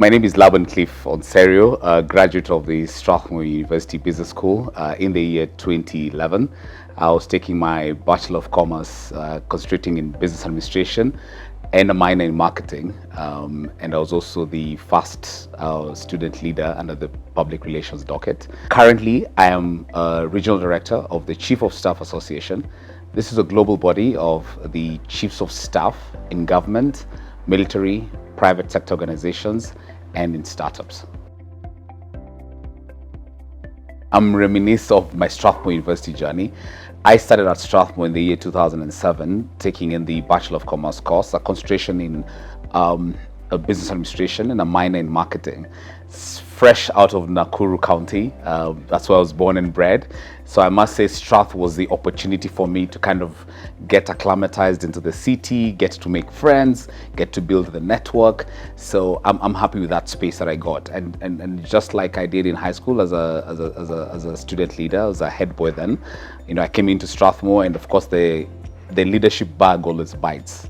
My name is Laban-Cliff Onserio, a graduate of the Strathmore University Business School in the year 2011. I was taking my Bachelor of Commerce, concentrating in business administration and a minor in marketing. And I was also the first student leader under the public relations docket. Currently, I am a regional director of the Chief of Staff Association. This is a global body of the chiefs of staff in government, military, private sector organizations, and in startups. I'm reminiscent of my Strathmore University journey. I started at Strathmore in the year 2007, taking in the Bachelor of Commerce course, a concentration in business administration and a minor in marketing. Fresh out of Nakuru County, that's where I was born and bred. So I must say Strath was the opportunity for me to kind of get acclimatized into the city, get to make friends, get to build the network. So I'm happy with that space that I got. And just like I did in high school as a student leader, as a head boy then, I came into Strathmore, and of course the leadership bag always bites.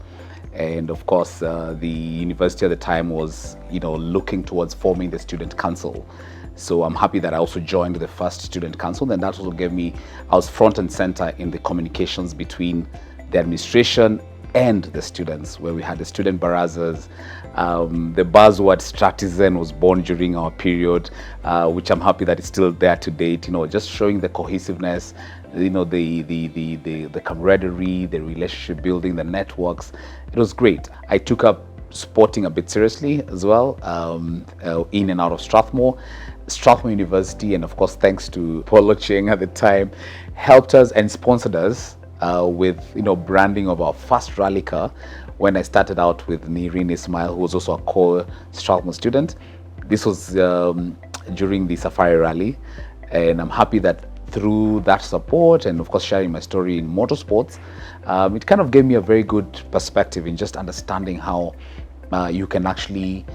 And of course, the university at the time was, looking towards forming the student council. So I'm happy that I also joined the first student council, and that also gave me, I was front and center in the communications between the administration and the students, where we had the student barazas. The buzzword Stratizen was born during our period, which I'm happy that it's still there to date, just showing the cohesiveness, the camaraderie, the relationship building, the networks. It was great. I took up sporting a bit seriously as well, in and out of Strathmore. Strathmore University, and of course thanks to Paulo Cheng at the time, helped us and sponsored us with branding of our first rally car when I started out with Nireen Ismail, who was also a core Strathmore student. This was during the Safari Rally, and I'm happy that through that support and of course sharing my story in motorsports, it kind of gave me a very good perspective in just understanding how you can actually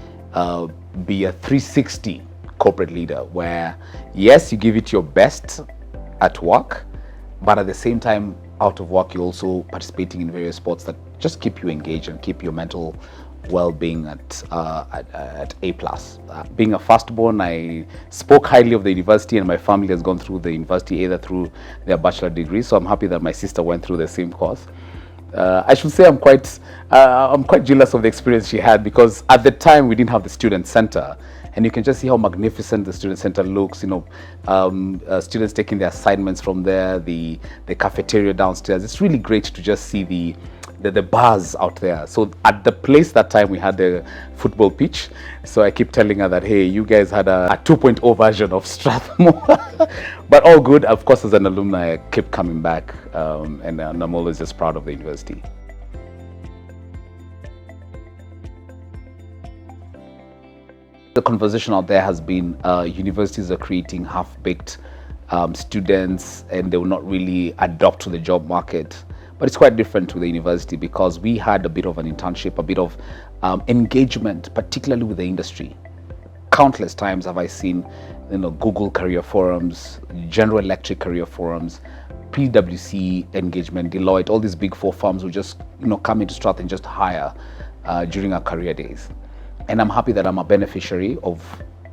be a 360 corporate leader, where yes, you give it your best at work, but at the same time out of work you're also participating in various sports that just keep you engaged and keep your mental well-being at A+. Being a firstborn, I spoke highly of the university, and my family has gone through the university either through their bachelor degree, so I'm happy that my sister went through the same course. I should say I'm quite jealous of the experience she had, because at the time we didn't have the student center, and you can just see how magnificent the student center looks. Students taking their assignments from there, the cafeteria downstairs. It's really great to just see the bars out there. So at the place that time we had the football pitch. So I keep telling her that, hey, you guys had a 2.0 version of Strathmore. But all good. Of course, as an alumni, I keep coming back, and I'm always just proud of the university. The conversation out there has been universities are creating half-baked students, and they will not really adapt to the job market. But it's quite different to the university, because we had a bit of an internship, a bit of engagement, particularly with the industry. Countless times have I seen, Google career forums, General Electric career forums, PwC engagement, Deloitte, all these big four firms will just, come into Strath and just hire during our career days. And I'm happy that I'm a beneficiary of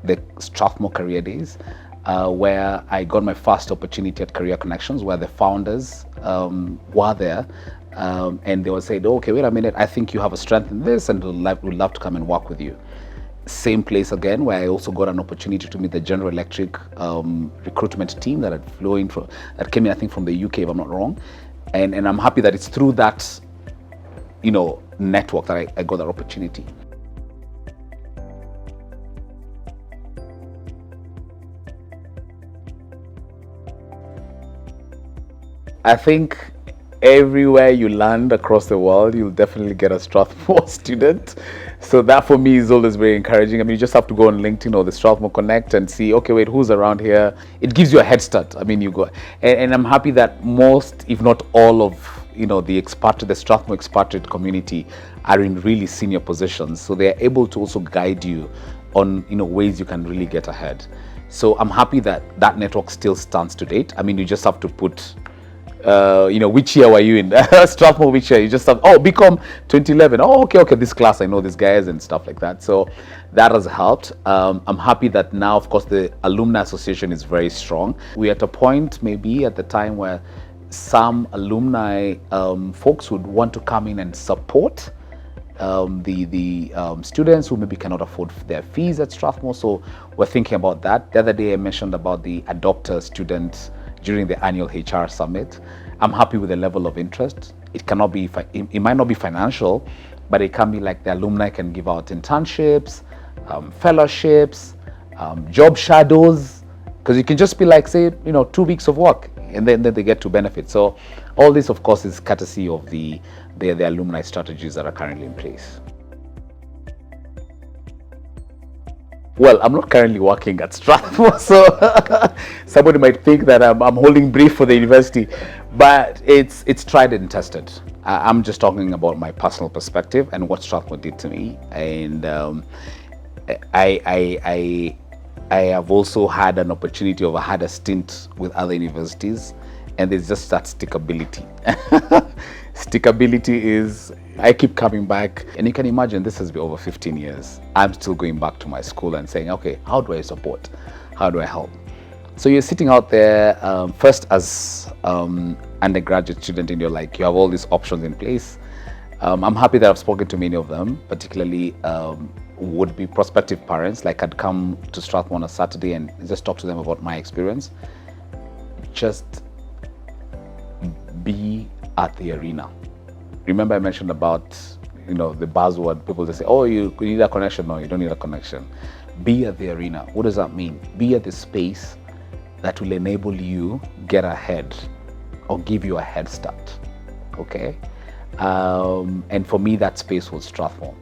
the Strathmore career days, where I got my first opportunity at Career Connections, where the founders were there, and they would say, okay, wait a minute, I think you have a strength in this, and we'd love to come and work with you. Same place again, where I also got an opportunity to meet the General Electric recruitment team that came in, I think, from the UK, if I'm not wrong. And I'm happy that it's through that, network that I got that opportunity. I think everywhere you land across the world, you'll definitely get a Strathmore student. So that for me is always very encouraging. I mean, you just have to go on LinkedIn or the Strathmore Connect and see, okay, wait, who's around here? It gives you a head start. I mean, you go, and I'm happy that most, if not all of, the Strathmore expatriate community are in really senior positions. So they're able to also guide you on, ways you can really get ahead. So I'm happy that that network still stands to date. I mean, you just have to put which year were you in? Strathmore, which year? You just have, oh, BCom 2011. Oh, okay, this class, I know these guys and stuff like that. So that has helped. I'm happy that now, of course, the Alumni Association is very strong. We're at a point maybe at the time where some alumni folks would want to come in and support the students who maybe cannot afford their fees at Strathmore. So we're thinking about that. The other day I mentioned about the adopter students during the annual HR summit. I'm happy with the level of interest. It cannot be, it might not be financial, but it can be like the alumni can give out internships, fellowships, job shadows, because you can just be like, say, 2 weeks of work, and then they get to benefit. So all this, of course, is courtesy of the alumni strategies that are currently in place. Well, I'm not currently working at Strathmore, so somebody might think that I'm holding brief for the university, but it's tried and tested. I'm just talking about my personal perspective and what Strathmore did to me, and I have also had an opportunity of, I had a stint with other universities, and there's just that stickability. Stickability is, I keep coming back, and you can imagine this has been over 15 years. I'm still going back to my school and saying, okay, how do I support? How do I help? So you're sitting out there, first as undergraduate student, and you're like, you have all these options in place. I'm happy that I've spoken to many of them, particularly would-be prospective parents. Like, I'd come to Strathmore on a Saturday and just talk to them about my experience. Just be at the arena. Remember I mentioned about, the buzzword, people just say, oh, you need a connection. No, you don't need a connection. Be at the arena. What does that mean? Be at the space that will enable you get ahead or give you a head start, okay? And for me, that space was Strathmore.